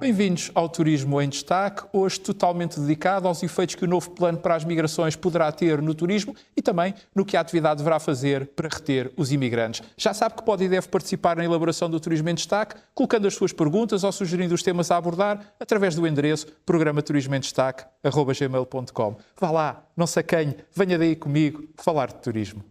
Bem-vindos ao Turismo em Destaque, hoje totalmente dedicado aos efeitos que o novo plano para as migrações poderá ter no turismo e também no que a atividade deverá fazer para reter os imigrantes. Já sabe que pode e deve participar na elaboração do Turismo em Destaque, colocando as suas perguntas ou sugerindo os temas a abordar através do endereço programaturismoemdestaque@gmail.com. Vá lá, não se acanhe, venha daí comigo falar de turismo.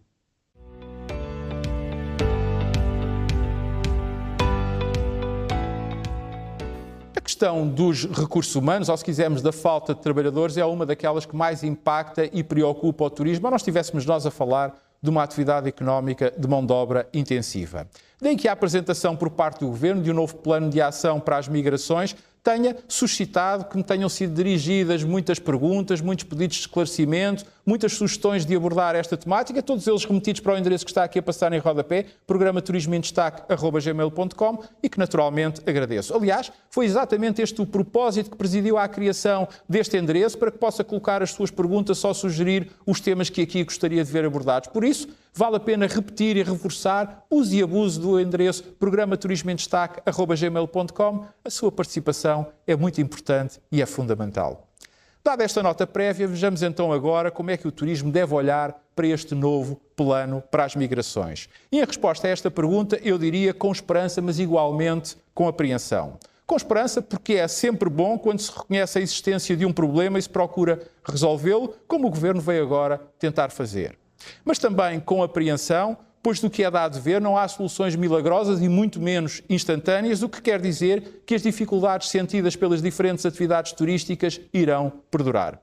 A questão dos recursos humanos, ou se quisermos da falta de trabalhadores, é uma daquelas que mais impacta e preocupa o turismo, ou nós estivéssemos nós a falar de uma atividade económica de mão de obra intensiva. Daí que a apresentação por parte do Governo de um novo plano de ação para as migrações tenha suscitado que me tenham sido dirigidas muitas perguntas, muitos pedidos de esclarecimento, muitas sugestões de abordar esta temática, todos eles remetidos para o endereço que está aqui a passar em rodapé, programaturismoemdestaque@gmail.com, e que naturalmente agradeço. Aliás, foi exatamente este o propósito que presidiu à criação deste endereço, para que possa colocar as suas perguntas, só sugerir os temas que aqui gostaria de ver abordados. Por isso, vale a pena repetir e reforçar, use e abuse do endereço programaturismoemdestaque@gmail.com. A sua participação é muito importante e é fundamental. Dada esta nota prévia, vejamos então agora como é que o turismo deve olhar para este novo plano para as migrações. E em resposta a esta pergunta, eu diria com esperança, mas igualmente com apreensão. Com esperança, porque é sempre bom quando se reconhece a existência de um problema e se procura resolvê-lo, como o Governo veio agora tentar fazer. Mas também com apreensão, pois do que é dado ver não há soluções milagrosas e muito menos instantâneas, o que quer dizer que as dificuldades sentidas pelas diferentes atividades turísticas irão perdurar.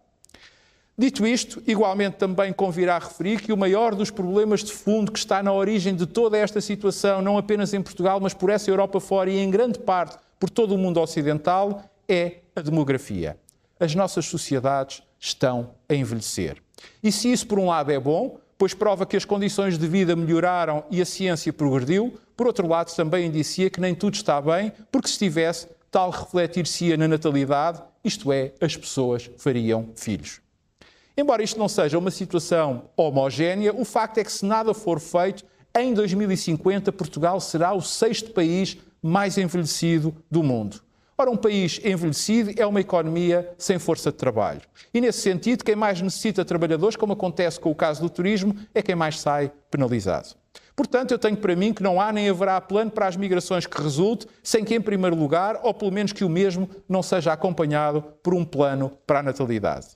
Dito isto, igualmente também convirá referir que o maior dos problemas de fundo que está na origem de toda esta situação, não apenas em Portugal, mas por essa Europa fora e em grande parte por todo o mundo ocidental, é a demografia. As nossas sociedades estão a envelhecer. E se isso por um lado é bom, pois prova que as condições de vida melhoraram e a ciência progrediu, por outro lado também indicia que nem tudo está bem, porque se estivesse, tal refletir-se-ia na natalidade, isto é, as pessoas fariam filhos. Embora isto não seja uma situação homogénea, o facto é que se nada for feito, em 2050 Portugal será o 6º país mais envelhecido do mundo. Ora, um país envelhecido é uma economia sem força de trabalho. E, nesse sentido, quem mais necessita de trabalhadores, como acontece com o caso do turismo, é quem mais sai penalizado. Portanto, eu tenho para mim que não há nem haverá plano para as migrações que resulte sem que, em primeiro lugar, ou pelo menos que o mesmo não seja acompanhado por um plano para a natalidade.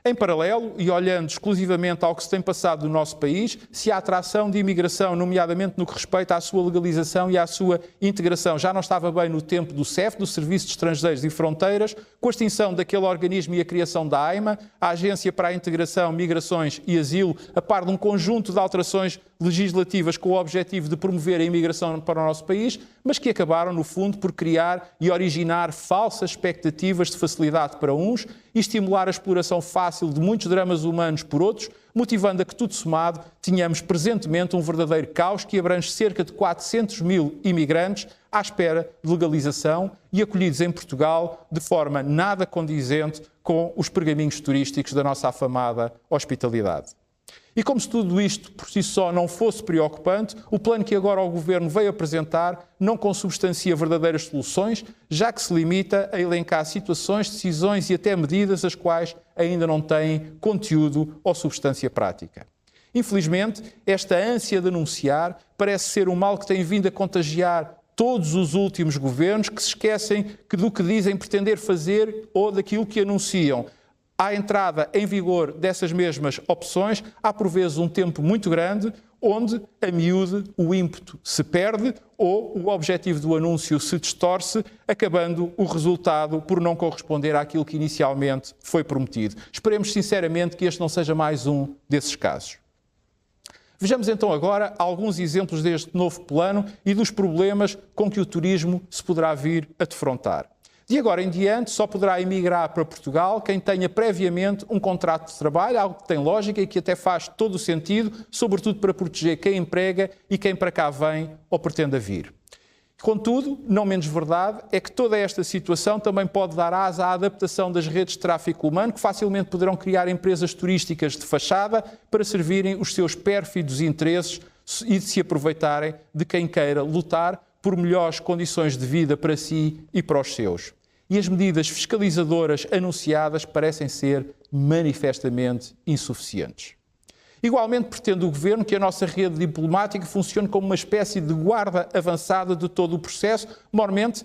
Em paralelo, e olhando exclusivamente ao que se tem passado no nosso país, se a atração de imigração, nomeadamente no que respeita à sua legalização e à sua integração, já não estava bem no tempo do CEF, do Serviço de Estrangeiros e Fronteiras, com a extinção daquele organismo e a criação da AIMA, a Agência para a Integração, Migrações e Asilo, a par de um conjunto de alterações legislativas com o objetivo de promover a imigração para o nosso país, mas que acabaram, no fundo, por criar e originar falsas expectativas de facilidade para uns e estimular a exploração fácil de muitos dramas humanos por outros, motivando a que, tudo somado, tenhamos presentemente um verdadeiro caos que abrange cerca de 400 mil imigrantes à espera de legalização e acolhidos em Portugal de forma nada condizente com os pergaminhos turísticos da nossa afamada hospitalidade. E como se tudo isto por si só não fosse preocupante, o plano que agora o Governo veio apresentar não consubstancia verdadeiras soluções, já que se limita a elencar situações, decisões e até medidas as quais ainda não têm conteúdo ou substância prática. Infelizmente, esta ânsia de anunciar parece ser um mal que tem vindo a contagiar todos os últimos governos, que se esquecem do que dizem pretender fazer ou daquilo que anunciam. À entrada em vigor dessas mesmas opções, há por vezes um tempo muito grande, onde, a miúde, o ímpeto se perde ou o objetivo do anúncio se distorce, acabando o resultado por não corresponder àquilo que inicialmente foi prometido. Esperemos sinceramente que este não seja mais um desses casos. Vejamos então agora alguns exemplos deste novo plano e dos problemas com que o turismo se poderá vir a defrontar. De agora em diante, só poderá emigrar para Portugal quem tenha previamente um contrato de trabalho, algo que tem lógica e que até faz todo o sentido, sobretudo para proteger quem emprega e quem para cá vem ou pretenda vir. Contudo, não menos verdade é que toda esta situação também pode dar asa à adaptação das redes de tráfico humano, que facilmente poderão criar empresas turísticas de fachada para servirem os seus pérfidos interesses e de se aproveitarem de quem queira lutar por melhores condições de vida para si e para os seus. E as medidas fiscalizadoras anunciadas parecem ser manifestamente insuficientes. Igualmente, pretende o Governo que a nossa rede diplomática funcione como uma espécie de guarda avançada de todo o processo, mormente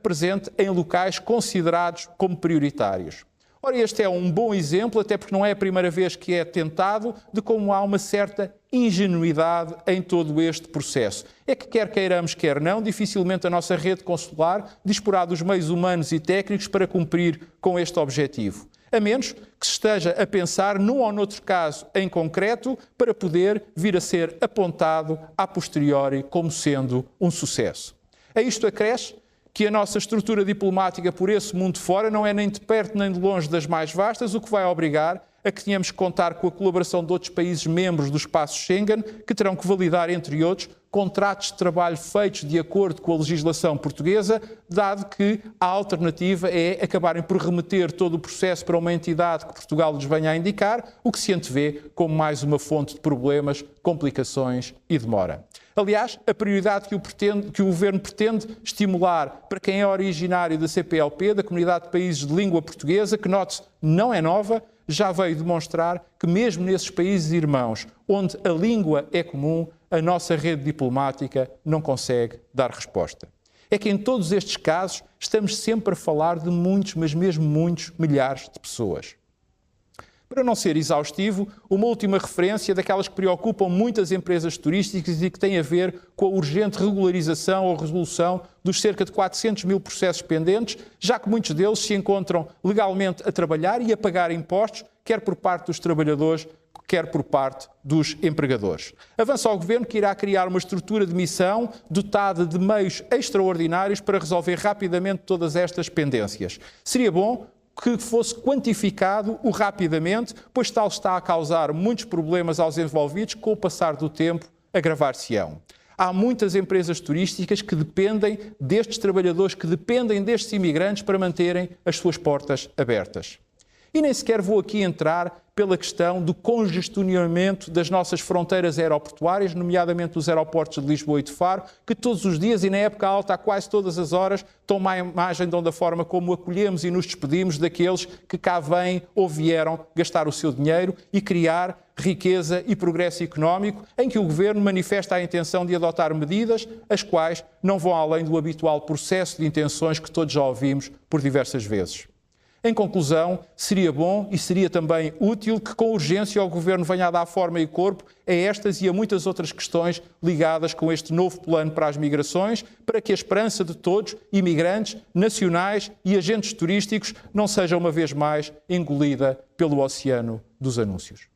presente em locais considerados como prioritários. Ora, este é um bom exemplo, até porque não é a primeira vez que é tentado, de como há uma certa ingenuidade em todo este processo. É que quer queiramos, quer não, dificilmente a nossa rede consular disporá dos meios humanos e técnicos para cumprir com este objetivo. A menos que se esteja a pensar num ou noutro caso em concreto para poder vir a ser apontado a posteriori como sendo um sucesso. A isto acresce que a nossa estrutura diplomática por esse mundo fora não é nem de perto nem de longe das mais vastas, o que vai obrigar a que tenhamos que contar com a colaboração de outros países membros do espaço Schengen, que terão que validar, entre outros, contratos de trabalho feitos de acordo com a legislação portuguesa, dado que a alternativa é acabarem por remeter todo o processo para uma entidade que Portugal lhes venha a indicar, o que se antevê como mais uma fonte de problemas, complicações e demora. Aliás, a prioridade que o Governo pretende estimular para quem é originário da CPLP, da Comunidade de Países de Língua Portuguesa, que, note-se, não é nova, já veio demonstrar que mesmo nesses países irmãos, onde a língua é comum, a nossa rede diplomática não consegue dar resposta. É que em todos estes casos estamos sempre a falar de muitos, mas mesmo muitos, milhares de pessoas. Para não ser exaustivo, uma última referência daquelas que preocupam muitas empresas turísticas e que tem a ver com a urgente regularização ou resolução dos cerca de 400 mil processos pendentes, já que muitos deles se encontram legalmente a trabalhar e a pagar impostos, quer por parte dos trabalhadores, quer por parte dos empregadores. Avança ao Governo que irá criar uma estrutura de missão dotada de meios extraordinários para resolver rapidamente todas estas pendências. Seria bom que fosse quantificado o rapidamente, pois tal está a causar muitos problemas aos envolvidos, que com o passar do tempo agravar-se-ão. Há muitas empresas turísticas que dependem destes trabalhadores, que dependem destes imigrantes para manterem as suas portas abertas. E nem sequer vou aqui entrar pela questão do congestionamento das nossas fronteiras aeroportuárias, nomeadamente dos aeroportos de Lisboa e de Faro, que todos os dias e na época alta, a quase todas as horas, tomam a imagem da forma como acolhemos e nos despedimos daqueles que cá vêm ou vieram gastar o seu dinheiro e criar riqueza e progresso económico, em que o Governo manifesta a intenção de adotar medidas, as quais não vão além do habitual processo de intenções que todos já ouvimos por diversas vezes. Em conclusão, seria bom e seria também útil que com urgência o Governo venha a dar forma e corpo a estas e a muitas outras questões ligadas com este novo plano para as migrações, para que a esperança de todos, imigrantes, nacionais e agentes turísticos, não seja uma vez mais engolida pelo oceano dos anúncios.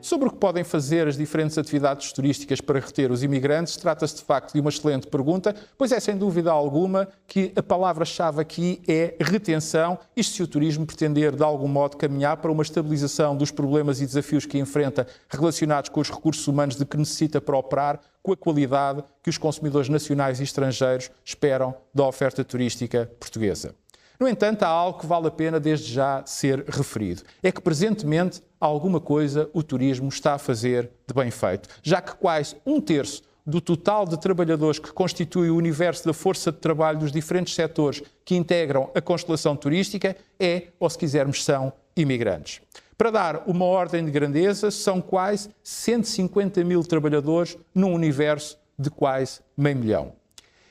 Sobre o que podem fazer as diferentes atividades turísticas para reter os imigrantes, trata-se de facto de uma excelente pergunta, pois é sem dúvida alguma que a palavra-chave aqui é retenção, isto se o turismo pretender de algum modo caminhar para uma estabilização dos problemas e desafios que enfrenta relacionados com os recursos humanos de que necessita para operar com a qualidade que os consumidores nacionais e estrangeiros esperam da oferta turística portuguesa. No entanto, há algo que vale a pena desde já ser referido. É que, presentemente, alguma coisa o turismo está a fazer de bem feito, já que quase 1/3 do total de trabalhadores que constitui o universo da força de trabalho dos diferentes setores que integram a constelação turística é, ou se quisermos, são imigrantes. Para dar uma ordem de grandeza, são quase 150 mil trabalhadores num universo de quase meio milhão.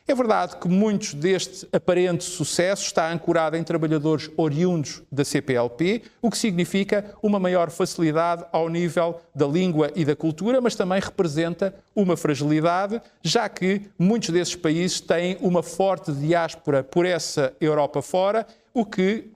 É verdade que muitos deste aparente sucesso está ancorado em trabalhadores oriundos da CPLP, o que significa uma maior facilidade ao nível da língua e da cultura, mas também representa uma fragilidade, já que muitos desses países têm uma forte diáspora por essa Europa fora, o que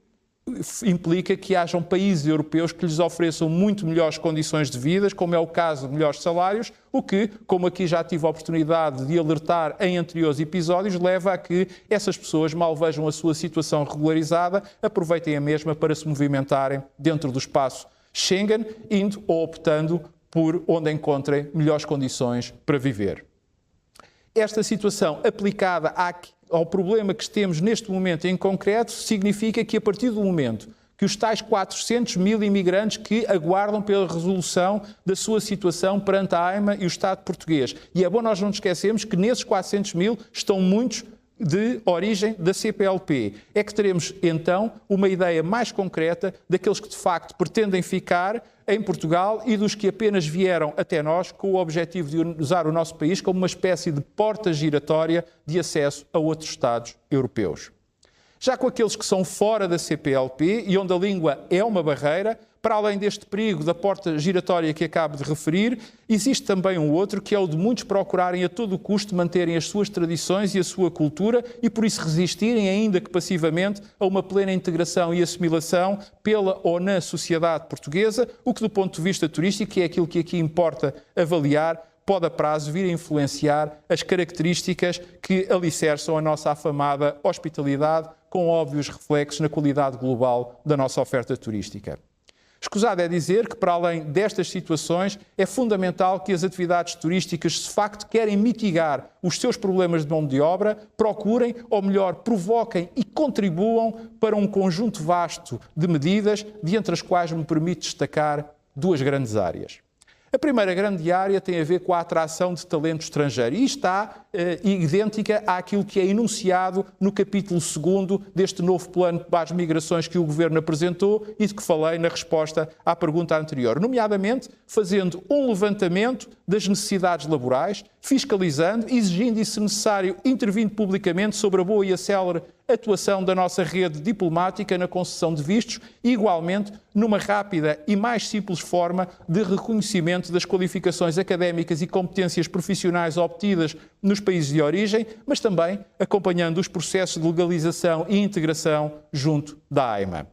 implica que hajam países europeus que lhes ofereçam muito melhores condições de vida, como é o caso de melhores salários, o que, como aqui já tive a oportunidade de alertar em anteriores episódios, leva a que essas pessoas, mal vejam a sua situação regularizada, aproveitem a mesma para se movimentarem dentro do espaço Schengen, indo ou optando por onde encontrem melhores condições para viver. Esta situação aplicada ao problema que temos neste momento em concreto significa que a partir do momento que os tais 400 mil imigrantes que aguardam pela resolução da sua situação perante a AIMA e o Estado português. E é bom nós não nos esquecermos que nesses 400 mil estão muitos de origem da CPLP. É que teremos, então, uma ideia mais concreta daqueles que, de facto, pretendem ficar em Portugal e dos que apenas vieram até nós com o objetivo de usar o nosso país como uma espécie de porta giratória de acesso a outros Estados europeus. Já com aqueles que são fora da CPLP e onde a língua é uma barreira, para além deste perigo da porta giratória que acabo de referir, existe também um outro, que é o de muitos procurarem a todo o custo manterem as suas tradições e a sua cultura e por isso resistirem, ainda que passivamente, a uma plena integração e assimilação pela ou na sociedade portuguesa, o que do ponto de vista turístico, que é aquilo que aqui importa avaliar, pode a prazo vir a influenciar as características que alicerçam a nossa afamada hospitalidade, com óbvios reflexos na qualidade global da nossa oferta turística. Escusado é dizer que, para além destas situações, é fundamental que as atividades turísticas, se de facto querem mitigar os seus problemas de mão de obra, procurem, ou melhor, provoquem e contribuam para um conjunto vasto de medidas, de entre as quais me permite destacar duas grandes áreas. A primeira grande área tem a ver com a atração de talento estrangeiro e está idêntica àquilo que é enunciado no capítulo 2º deste novo plano para as migrações que o Governo apresentou e de que falei na resposta à pergunta anterior, nomeadamente fazendo um levantamento das necessidades laborais, fiscalizando, exigindo e, se necessário, intervindo publicamente sobre a boa e a célere atuação da nossa rede diplomática na concessão de vistos e, igualmente, numa rápida e mais simples forma de reconhecimento das qualificações académicas e competências profissionais obtidas nos países de origem, mas também acompanhando os processos de legalização e integração junto da AIMA.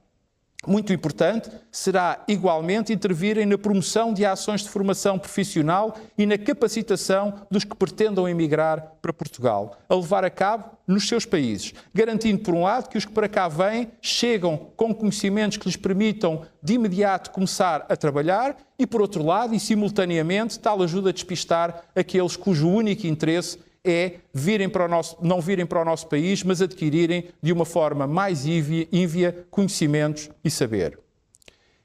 Muito importante será, igualmente, intervirem na promoção de ações de formação profissional e na capacitação dos que pretendam emigrar para Portugal, a levar a cabo nos seus países, garantindo, por um lado, que os que para cá vêm chegam com conhecimentos que lhes permitam de imediato começar a trabalhar e, por outro lado, e simultaneamente, tal ajuda a despistar aqueles cujo único interesse é não virem para o nosso país, mas adquirirem de uma forma mais ívia conhecimentos e saber.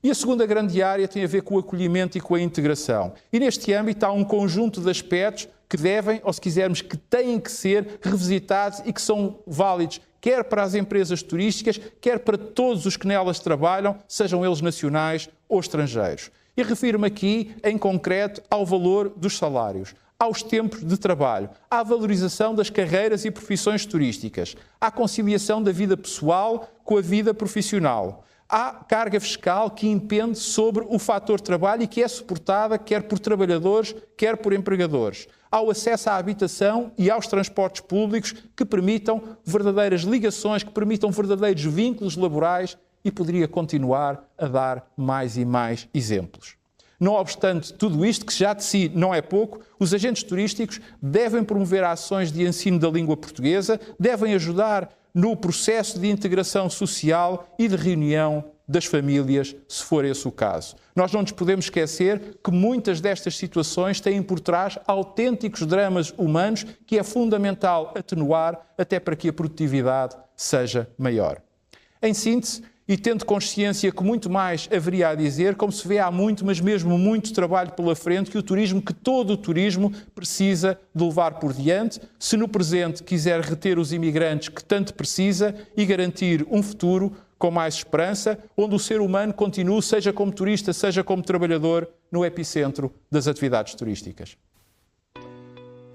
E a segunda grande área tem a ver com o acolhimento e com a integração. E neste âmbito há um conjunto de aspectos que devem, ou se quisermos, que têm que ser revisitados e que são válidos quer para as empresas turísticas, quer para todos os que nelas trabalham, sejam eles nacionais ou estrangeiros. E refiro-me aqui, em concreto, ao valor dos salários, aos tempos de trabalho, à valorização das carreiras e profissões turísticas, à conciliação da vida pessoal com a vida profissional, à carga fiscal que impende sobre o fator trabalho e que é suportada quer por trabalhadores, quer por empregadores, ao acesso à habitação e aos transportes públicos que permitam verdadeiras ligações, que permitam verdadeiros vínculos laborais e poderia continuar a dar mais e mais exemplos. Não obstante tudo isto, que já de si não é pouco, os agentes turísticos devem promover ações de ensino da língua portuguesa, devem ajudar no processo de integração social e de reunião das famílias, se for esse o caso. Nós não nos podemos esquecer que muitas destas situações têm por trás autênticos dramas humanos que é fundamental atenuar até para que a produtividade seja maior. Em síntese, e tendo consciência que muito mais haveria a dizer, como se vê há muito, mas mesmo muito trabalho pela frente, que todo o turismo precisa de levar por diante, se no presente quiser reter os imigrantes que tanto precisa e garantir um futuro com mais esperança, onde o ser humano continue, seja como turista, seja como trabalhador, no epicentro das atividades turísticas.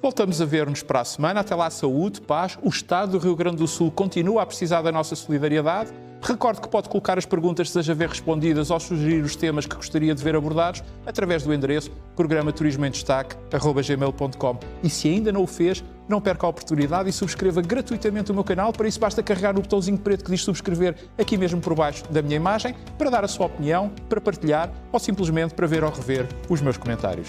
Voltamos a ver-nos para a semana. Até lá, saúde, paz. O Estado do Rio Grande do Sul continua a precisar da nossa solidariedade. Recorde que pode colocar as perguntas que deseja ver respondidas ou sugerir os temas que gostaria de ver abordados através do endereço programa-turismoemdestaque@gmail.com. E se ainda não o fez, não perca a oportunidade e subscreva gratuitamente o meu canal. Para isso basta carregar no botãozinho preto que diz subscrever aqui mesmo por baixo da minha imagem, para dar a sua opinião, para partilhar ou simplesmente para ver ou rever os meus comentários.